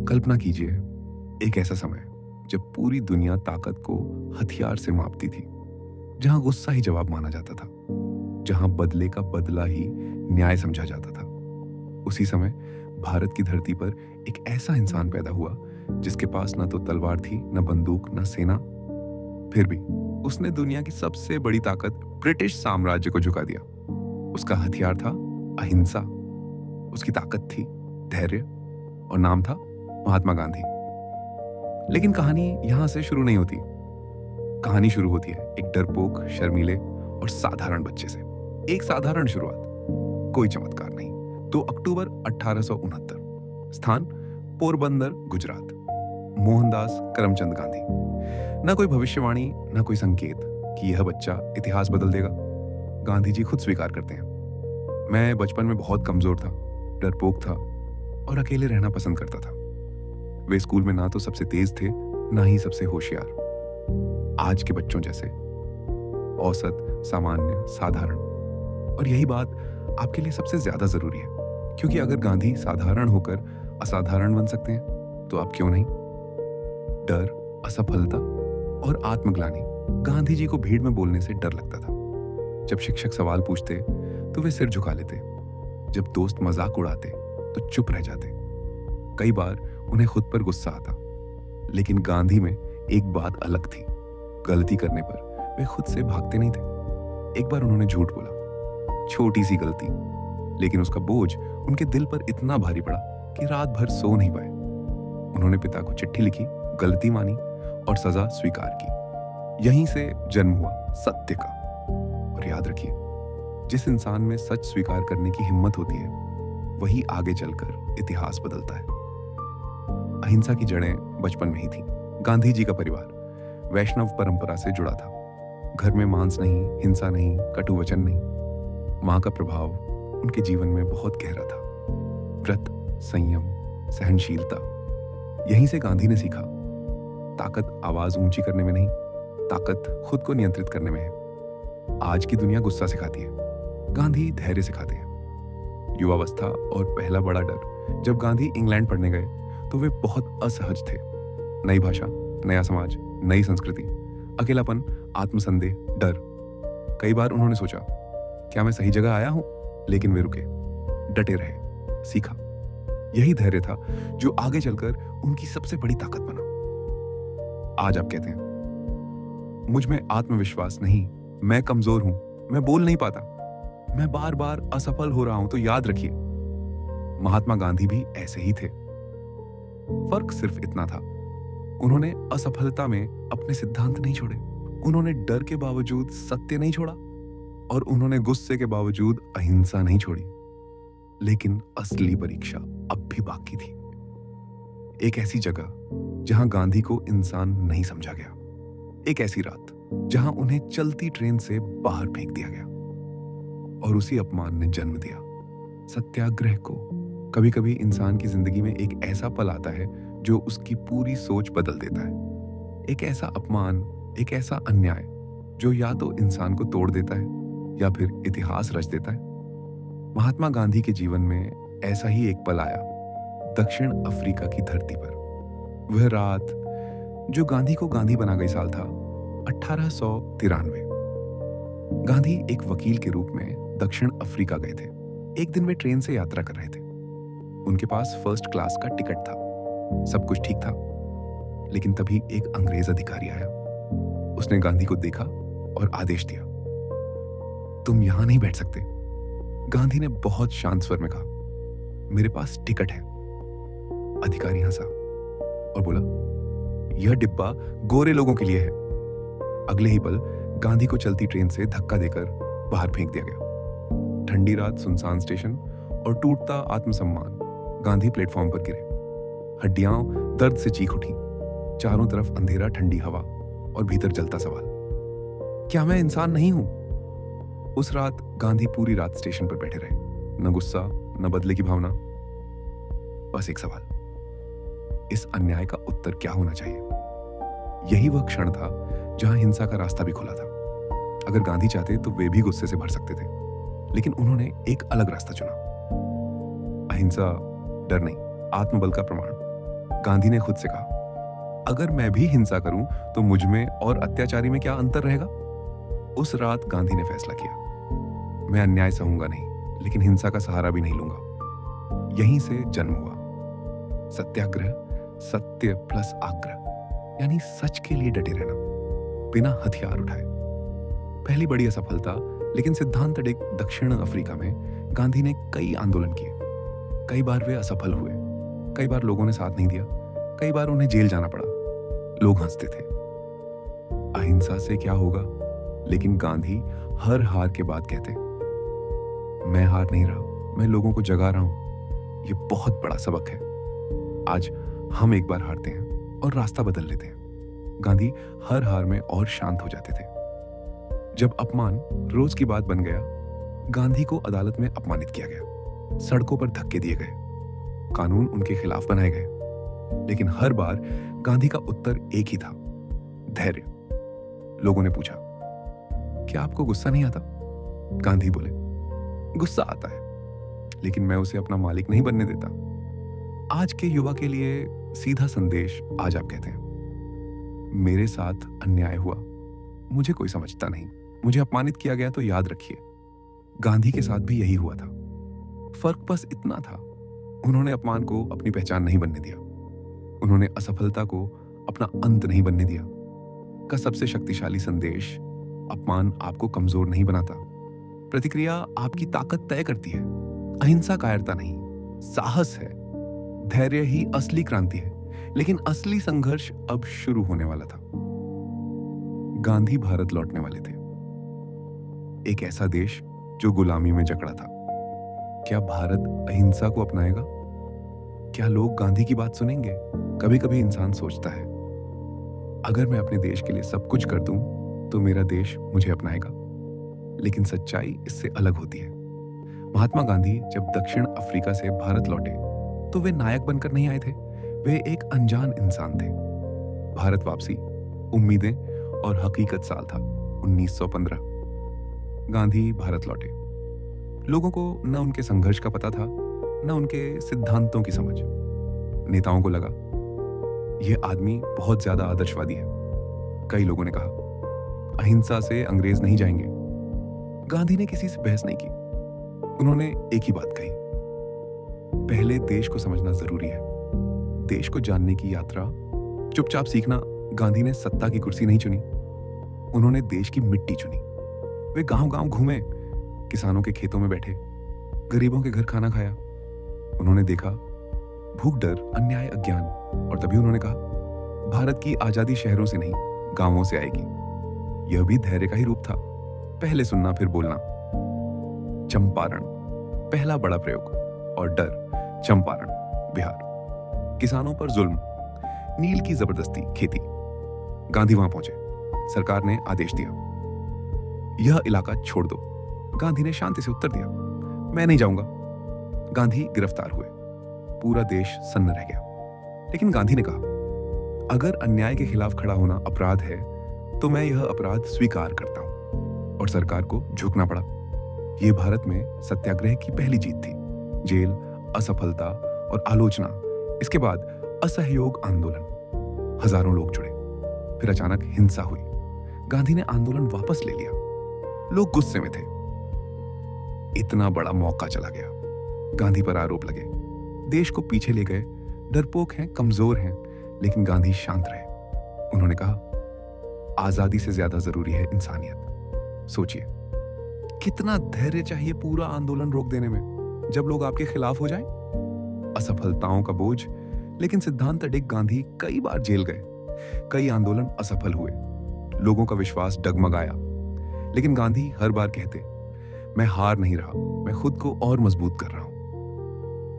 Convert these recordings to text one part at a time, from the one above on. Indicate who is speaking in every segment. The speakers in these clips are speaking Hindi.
Speaker 1: कल्पना कीजिए, एक ऐसा समय जब पूरी दुनिया ताकत को हथियार से मापती थी, जहां गुस्सा ही जवाब माना जाता था, जहां बदले का बदला ही न्याय समझा जाता था। उसी समय भारत की धरती पर एक ऐसा इंसान पैदा हुआ जिसके पास न तो तलवार थी, न बंदूक, न सेना। फिर भी उसने दुनिया की सबसे बड़ी ताकत ब्रिटिश साम्राज्य को झुका दिया। उसका हथियार था अहिंसा, उसकी ताकत थी धैर्य, और नाम था महात्मा गांधी। लेकिन कहानी यहां से शुरू नहीं होती। कहानी शुरू होती है एक डरपोक, शर्मीले और साधारण बच्चे से। एक साधारण शुरुआत, कोई चमत्कार नहीं। 2 अक्टूबर 1869, स्थान पोरबंदर, गुजरात। मोहनदास करमचंद गांधी। न कोई भविष्यवाणी, न कोई संकेत कि यह बच्चा इतिहास बदल देगा। गांधी जी खुद स्वीकार करते हैं, मैं बचपन में बहुत कमजोर था, डरपोक था और अकेले रहना पसंद करता था। वे स्कूल में ना तो सबसे तेज थे, ना ही सबसे होशियार। आज के बच्चों जैसे औसत, सामान्य, साधारण। और यही बात आपके लिए सबसे ज्यादा जरूरी है, क्योंकि अगर गांधी साधारण होकर असाधारण बन सकते हैं तो आप क्यों नहीं। डर, असफलता और आत्मग्लानि। गांधी जी को भीड़ में बोलने से डर लगता था। जब शिक्षक सवाल पूछते तो वे सिर झुका लेते, जब दोस्त मजाक उड़ाते तो चुप रह जाते। कई बार उन्हें खुद पर गुस्सा आता, लेकिन गांधी में एक बात अलग थी। गलती करने पर वे खुद से भागते नहीं थे। एक बार उन्होंने झूठ बोला, छोटी सी गलती, लेकिन उसका बोझ उनके दिल पर इतना भारी पड़ा कि रात भर सो नहीं पाए। उन्होंने पिता को चिट्ठी लिखी, गलती मानी और सजा स्वीकार की। यहीं से जन्म हुआ सत्य का। और याद रखिए, जिस इंसान में सच स्वीकार करने की हिम्मत होती है, वही आगे चलकर इतिहास बदलता है। अहिंसा की जड़ें बचपन में ही थी। गांधी जी का परिवार वैष्णव परंपरा से जुड़ा था। घर में मांस नहीं, हिंसा नहीं, कटु वचन नहीं। मां का प्रभाव उनके जीवन में बहुत गहरा था। व्रत, संयम, सहनशीलता। यहीं से गांधी ने सीखा, ताकत आवाज ऊंची करने में नहीं, ताकत खुद को नियंत्रित करने में है। आज की दुनिया गुस्सा सिखाती है, गांधी धैर्य सिखाते हैं। युवावस्था और पहला बड़ा डर। जब गांधी इंग्लैंड पढ़ने गए तो वे बहुत असहज थे। नई भाषा, नया समाज, नई संस्कृति, अकेलापन, आत्मसंदेह, डर। कई बार उन्होंने सोचा, क्या मैं सही जगह आया हूं? लेकिन वे रुके, डटे रहे, सीखा। यही धैर्य था जो आगे चलकर उनकी सबसे बड़ी ताकत बना। आज आप कहते हैं, मुझ में आत्मविश्वास नहीं, मैं कमजोर हूं, मैं बोल नहीं पाता, मैं बार बार असफल हो रहा हूं। तो याद रखिए, महात्मा गांधी भी ऐसे ही थे। फर्क सिर्फ इतना था, उन्होंने असफलता में अपने सिद्धांत नहीं छोड़े, उन्होंने डर के बावजूद सत्य नहीं छोड़ा, और उन्होंने गुस्से के बावजूद अहिंसा नहीं छोड़ी। लेकिन असली परीक्षा अब भी बाकी थी। एक ऐसी जगह जहां गांधी को इंसान नहीं समझा गया। एक ऐसी रात जहां उन्हें चलती ट्रेन से बाहर फेंक दिया गया। और उसी अपमान ने जन्म दिया सत्याग्रह को। कभी कभी इंसान की जिंदगी में एक ऐसा पल आता है जो उसकी पूरी सोच बदल देता है। एक ऐसा अपमान, एक ऐसा अन्याय जो या तो इंसान को तोड़ देता है या फिर इतिहास रच देता है। महात्मा गांधी के जीवन में ऐसा ही एक पल आया, दक्षिण अफ्रीका की धरती पर। वह रात जो गांधी को गांधी बना गई साल था 1893। गांधी एक वकील के रूप में दक्षिण अफ्रीका गए थे। एक दिन वे ट्रेन से यात्रा कर रहे थे। उनके पास फर्स्ट क्लास का टिकट था, सब कुछ ठीक था। लेकिन तभी एक अंग्रेज अधिकारी आया। उसने गांधी को देखा और आदेश दिया, तुम यहां नहीं बैठ सकते। गांधी ने बहुत शांत स्वर में कहा, मेरे पास टिकट है। अधिकारी हंसा और बोला, यह डिब्बा गोरे लोगों के लिए है। अगले ही पल गांधी को चलती ट्रेन से धक्का देकर बाहर फेंक दिया गया। ठंडी रात, सुनसान स्टेशन और टूटता आत्मसम्मान। गांधी प्लेटफॉर्म पर गिरे, हड्डियां दर्द से चीख उठी। चारों तरफ अंधेरा, ठंडी हवा और भीतर जलता सवाल, क्या मैं इंसान नहीं हूं? उस रात गांधी पूरी रात स्टेशन पर बैठे रहे। न गुस्सा, न बदले की भावना, बस एक सवाल, इस अन्याय का उत्तर क्या होना चाहिए? यही वह क्षण था जहां हिंसा का रास्ता भी खुला था। अगर गांधी चाहते तो वे भी गुस्से से भर सकते थे, लेकिन उन्होंने एक अलग रास्ता चुना। अहिंसा डर नहीं, आत्मबल का प्रमाण। गांधी ने खुद से कहा, अगर मैं भी हिंसा करूं तो मुझ में और अत्याचारी में क्या अंतर रहेगा? उस रात गांधी ने फैसला किया, मैं अन्याय सहूंगा नहीं, लेकिन हिंसा का सहारा भी नहीं लूंगा। यहीं से जन्म हुआ सत्याग्रह, सत्य प्लस आग्रह, यानी सच के लिए डटे रहना बिना हथियार उठाए। पहली बड़ी असफलता, लेकिन सिद्धांत अडिग दक्षिण अफ्रीका में गांधी ने कई आंदोलन किए। कई बार वे असफल हुए, कई बार लोगों ने साथ नहीं दिया, कई बार उन्हें जेल जाना पड़ा। लोग हंसते थे, अहिंसा से क्या होगा, लेकिन गांधी हर हार के बाद कहते, मैं हार नहीं रहा, मैं लोगों को जगा रहा हूं। ये बहुत बड़ा सबक है। आज हम एक बार हारते हैं और रास्ता बदल लेते हैं। गांधी हर हार में और शांत हो जाते थे। जब अपमान रोज की बात बन गया, गांधी को अदालत में अपमानित किया गया, सड़कों पर धक्के दिए गए, कानून उनके खिलाफ बनाए गए, लेकिन हर बार गांधी का उत्तर एक ही था, धैर्य। लोगों ने पूछा, क्या आपको गुस्सा नहीं आता? गांधी बोले, गुस्सा आता है, लेकिन मैं उसे अपना मालिक नहीं बनने देता। आज के युवा के लिए सीधा संदेश आज आप कहते हैं, मेरे साथ अन्याय हुआ, मुझे कोई समझता नहीं, मुझे अपमानित किया गया तो याद रखिए, गांधी के साथ भी यही हुआ था। फर्क बस इतना था, उन्होंने अपमान को अपनी पहचान नहीं बनने दिया, उन्होंने असफलता को अपना अंत नहीं बनने दिया। का सबसे शक्तिशाली संदेश, अपमान आपको कमजोर नहीं बनाता, प्रतिक्रिया आपकी ताकत तय करती है। अहिंसा कायरता नहीं, साहस है। धैर्य ही असली क्रांति है, लेकिन असली संघर्ष अब शुरू होने वाला था। गांधी भारत लौटने वाले थे, एक ऐसा देश जो गुलामी में जकड़ा था। क्या भारत अहिंसा को अपनाएगा? क्या लोग गांधी की बात सुनेंगे? कभी कभी इंसान सोचता है, अगर मैं अपने देश के लिए सब कुछ कर दूं तो मेरा देश मुझे अपनाएगा, लेकिन सच्चाई इससे अलग होती है। महात्मा गांधी जब दक्षिण अफ्रीका से भारत लौटे तो वे नायक बनकर नहीं आए थे, वे एक अनजान इंसान थे। भारत वापसी, उम्मीदें और हकीकत साल था 1915। गांधी भारत लौटे। लोगों को न उनके संघर्ष का पता था, न उनके सिद्धांतों की समझ। नेताओं को लगा, यह आदमी बहुत ज्यादा आदर्शवादी है। कई लोगों ने कहा, अहिंसा से अंग्रेज नहीं जाएंगे। गांधी ने किसी से बहस नहीं की। उन्होंने एक ही बात कही, पहले देश को समझना जरूरी है। देश को जानने की यात्रा चुपचाप सीखना। गांधी ने सत्ता की कुर्सी नहीं चुनी, उन्होंने देश की मिट्टी चुनी। वे गांव गांव घूमे, किसानों के खेतों में बैठे, गरीबों के घर खाना खाया। उन्होंने देखा भूख, डर, अन्याय, अज्ञान, और तभी उन्होंने कहा, भारत की आजादी शहरों से नहीं, गांवों से आएगी। यह भी धैर्य का ही रूप था, पहले सुनना फिर बोलना। चंपारण, पहला बड़ा प्रयोग, और डर, चंपारण, बिहार। किसानों पर जुल्म, नील की जबरदस्ती, खेती। गांधी वहां पहुंचे, सरकार ने आदेश दिया, यह इलाका छोड़ दो। गांधी ने शांति से उत्तर दिया, मैं नहीं जाऊंगा। गांधी गिरफ्तार हुए, पूरा देश सन्न रह गया। लेकिन गांधी ने कहा, अगर अन्याय के खिलाफ खड़ा होना अपराध है तो मैं यह अपराध स्वीकार करता हूं। और सरकार को झुकना पड़ा। यह भारत में सत्याग्रह की पहली जीत थी। जेल, असफलता और आलोचना, इसके बाद असहयोग आंदोलन, हजारों लोग जुड़े। फिर अचानक हिंसा हुई, गांधी ने आंदोलन वापस ले लिया। लोग गुस्से में थे, इतना बड़ा मौका चला गया। गांधी पर आरोप लगे, देश को पीछे ले गए, डरपोक हैं, कमजोर हैं, लेकिन गांधी शांत रहे। उन्होंने कहा, आजादी से ज्यादा जरूरी है इंसानियत। सोचिए, कितना धैर्य चाहिए पूरा आंदोलन रोक देने में, जब लोग आपके खिलाफ हो जाएं। असफलताओं का बोझ, लेकिन सिद्धांत अडिग गांधी कई बार जेल गए, कई आंदोलन असफल हुए, लोगों का विश्वास डगमगाया, लेकिन गांधी हर बार कहते, मैं हार नहीं रहा, मैं खुद को और मजबूत कर रहा हूं।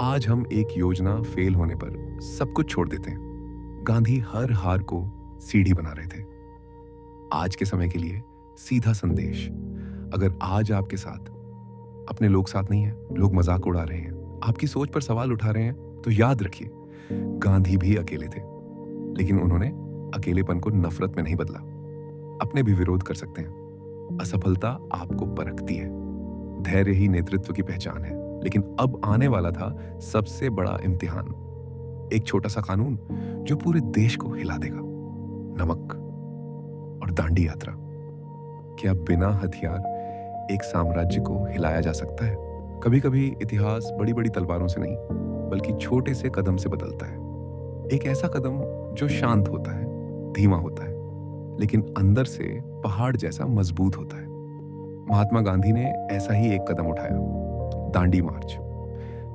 Speaker 1: आज हम एक योजना फेल होने पर सब कुछ छोड़ देते हैं। गांधी हर हार को सीढ़ी बना रहे थे। आज के समय के लिए सीधा संदेश, अगर आज आपके साथ अपने लोग साथ नहीं है, लोग मजाक उड़ा रहे हैं, आपकी सोच पर सवाल उठा रहे हैं, तो याद रखिए, गांधी भी अकेले थे, लेकिन उन्होंने अकेलेपन को नफरत में नहीं बदला। अपने भी विरोध कर सकते हैं। असफलता आपको परखती है, धैर्य ही नेतृत्व की पहचान है। लेकिन अब आने वाला था सबसे बड़ा इम्तिहान, एक छोटा सा कानून जो पूरे देश को हिला देगा। नमक और दांडी यात्रा। क्या बिना हथियार एक साम्राज्य को हिलाया जा सकता है? कभी कभी इतिहास बड़ी बड़ी तलवारों से नहीं, बल्कि छोटे से कदम से बदलता है। एक ऐसा कदम जो शांत होता है, धीमा होता है, लेकिन अंदर से पहाड़ जैसा मजबूत होता है। महात्मा गांधी ने ऐसा ही एक कदम उठाया, दांडी मार्च।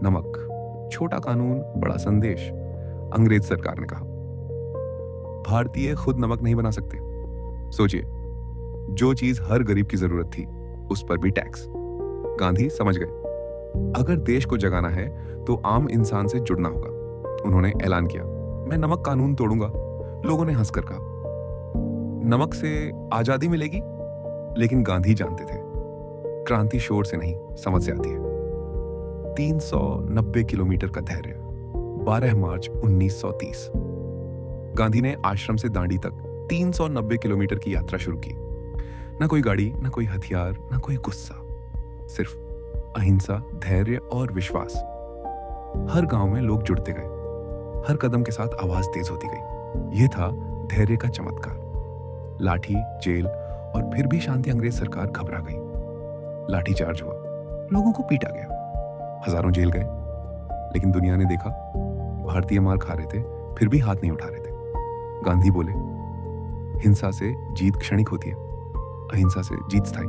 Speaker 1: नमक, छोटा कानून, बड़ा संदेश। अंग्रेज सरकार ने कहा, भारतीय खुद नमक नहीं बना सकते। सोचिए, जो चीज हर गरीब की जरूरत थी, उस पर भी टैक्स। गांधी समझ गए, अगर देश को जगाना है तो आम इंसान से जुड़ना होगा। उन्होंने ऐलान किया, मैं नमक कानून तोड़ूंगा। लोगों ने हंसकर कहा, नमक से आजादी मिलेगी? लेकिन गांधी जानते थे, क्रांति शोर से नहीं, समझ से आती है। 390 किलोमीटर का धैर्य। 12 मार्च 1930 गांधी ने आश्रम से दांडी तक 390 किलोमीटर की यात्रा शुरू की। ना कोई गाड़ी, ना कोई हथियार, ना कोई गुस्सा, सिर्फ अहिंसा, धैर्य और विश्वास। हर गांव में लोग जुड़ते गए, हर कदम के साथ आवाज तेज होती गई। यह था धैर्य का चमत्कार। लाठी, जेल और फिर भी शांति। अंग्रेज सरकार घबरा गई। लाठीचार्ज हुआ, लोगों को पीटा गया, हजारों जेल गए। लेकिन दुनिया ने देखा, भारतीय मार खा रहे थे, फिर भी हाथ नहीं उठा रहे थे। गांधी बोले, हिंसा से जीत क्षणिक होती है, अहिंसा से जीत स्थायी।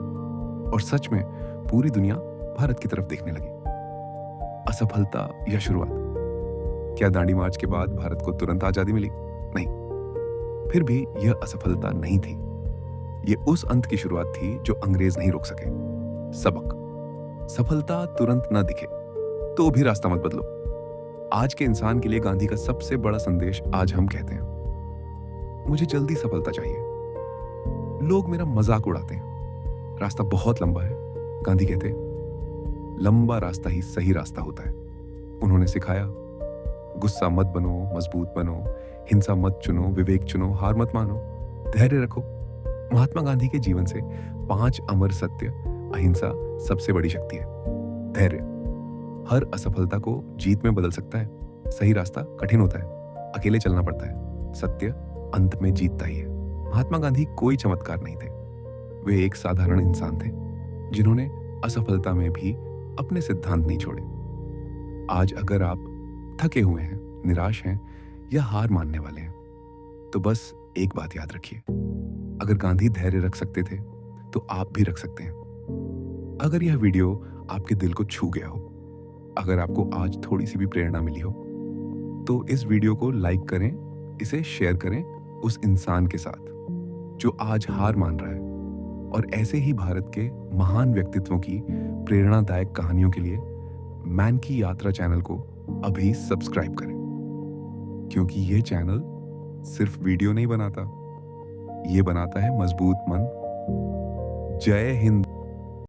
Speaker 1: और सच में पूरी दुनिया भारत की तरफ देखने लगी। असफलता या शुरुआत? क्या दांडी मार्च के बाद भारत को तुरंत आजादी मिली? नहीं। फिर भी यह असफलता नहीं थी, यह उस अंत की शुरुआत थी जो अंग्रेज नहीं रोक सके। सबक, सफलता तुरंत न दिखे तो भी रास्ता मत बदलो। आज के इंसान के लिए गांधी का सबसे बड़ा संदेश आज हम कहते हैं, मुझे जल्दी सफलता चाहिए। लोग मेरा मजाक उड़ाते हैं, रास्ता बहुत लंबा है। गांधी कहते, लंबा रास्ता ही सही रास्ता होता है। उन्होंने सिखाया, गुस्सा मत बनो, मजबूत बनो, हिंसा मत चुनो, विवेक चुनो, हार मत मानो, धैर्य रखो। महात्मा गांधी के जीवन से 5 अमर सत्य। अहिंसा सबसे बड़ी शक्ति है। धैर्य हर असफलता को जीत में बदल सकता है। सही रास्ता कठिन होता है, अकेले चलना पड़ता है। सत्य अंत में जीतता ही है। महात्मा गांधी कोई चमत्कार नहीं थे, वे एक साधारण इंसान थे जिन्होंने असफलता में भी अपने सिद्धांत नहीं छोड़े। आज अगर आप थके हुए हैं, निराश हैं या हार मानने वाले हैं, तो बस एक बात याद रखिए, अगर गांधी धैर्य रख सकते थे तो आप भी रख सकते हैं। अगर यह वीडियो आपके दिल को छू गया हो, अगर आपको आज थोड़ी सी भी प्रेरणा मिली हो, तो इस वीडियो को लाइक करें, इसे शेयर करें उस इंसान के साथ जो आज हार मान रहा है। और ऐसे ही भारत के महान व्यक्तित्वों की प्रेरणादायक कहानियों के लिए मैन की यात्रा चैनल को अभी सब्सक्राइब करें, क्योंकि यह चैनल सिर्फ वीडियो नहीं बनाता, ये बनाता है मजबूत मन। जय हिंद।